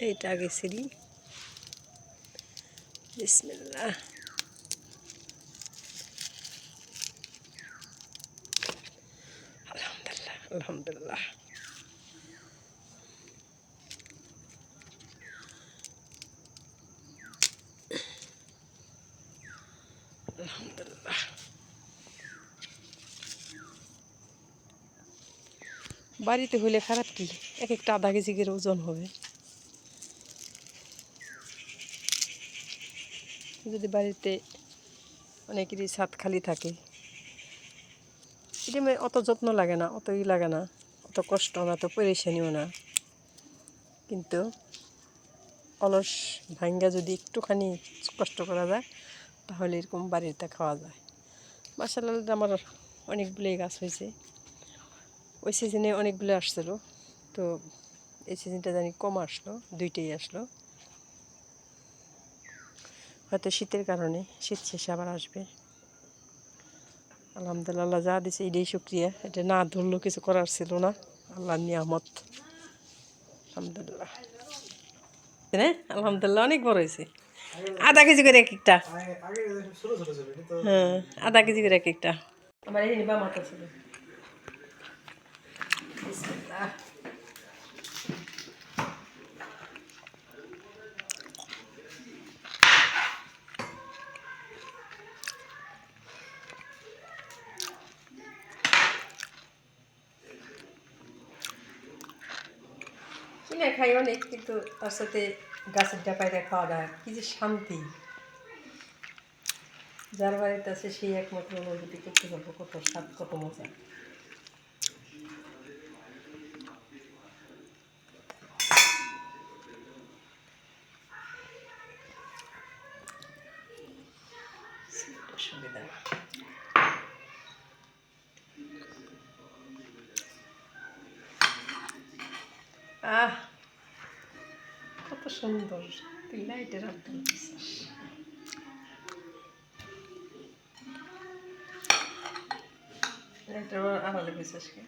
এইটা গেছিলি বিসমিল্লাহ। আলহামদুলিল্লাহ আলহামদুলিল্লাহ। আলহামদুলিল্লাহ। বাড়িতে হইলে খারাপ কি, এক একটা আধা কেজি করে ওজন হবে। যদি বাড়িতে অনেকেরই ছাদ খালি থাকে, এটা অত যত্ন লাগে না, অত লাগে না, অত কষ্ট না, অত পরেশানিও না। কিন্তু অলস ভাঙ্গা যদি একটুখানি কষ্ট করা যায় তাহলে এরকম বাড়িতে খাওয়া যায়। মাশাআল্লাহ আমার অনেকগুলোই গাছ হয়েছে। ওই সিজনে অনেকগুলো আসছিলো, তো এই সিজনটা জানি কম আসলো, দুইটাই আসলো। হয়তো শীতের কারণে, শীত শেষে আবার আসবে। আলহামদুলিল্লাহ, যা দিছে এটাই শুক্রিয়া। এটা না ধরলেও কিছু করার ছিল না, আল্লাহর নিয়ামত। আলহামদুলিল্লাহ। আলহামদুলিল্লাহ অনেক বড় হয়েছে। আধা কেজি করে এক একটা। হ্যাঁ, আধা কেজি করে এক একটা। আমার এই নিবা মাথা ছিল। বিসমিল্লাহ। কিনে খাই অনেক, কিন্তু তার সাথে গাছের ডাপাইটা খাওয়া যায় কি যে শান্তি। যার বাড়িতে আছে সেই একমাত্র অনুভূতি করতে পারবো কত স্বাদ, কত মজা। সুবিধা কত সুন্দর। তুই লাইটের আব্দুল বিশ্বাস। লাইটের আড়ালে বিশ্বাসকে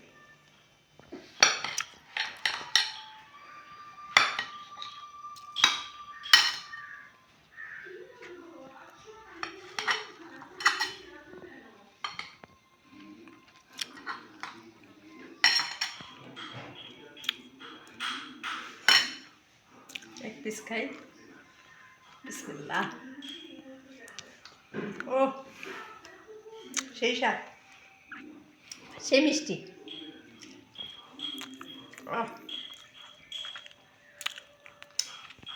এক পিস খাই। বিসমিল্লাহ। ও সেই স্বাদ, সেই মিষ্টি।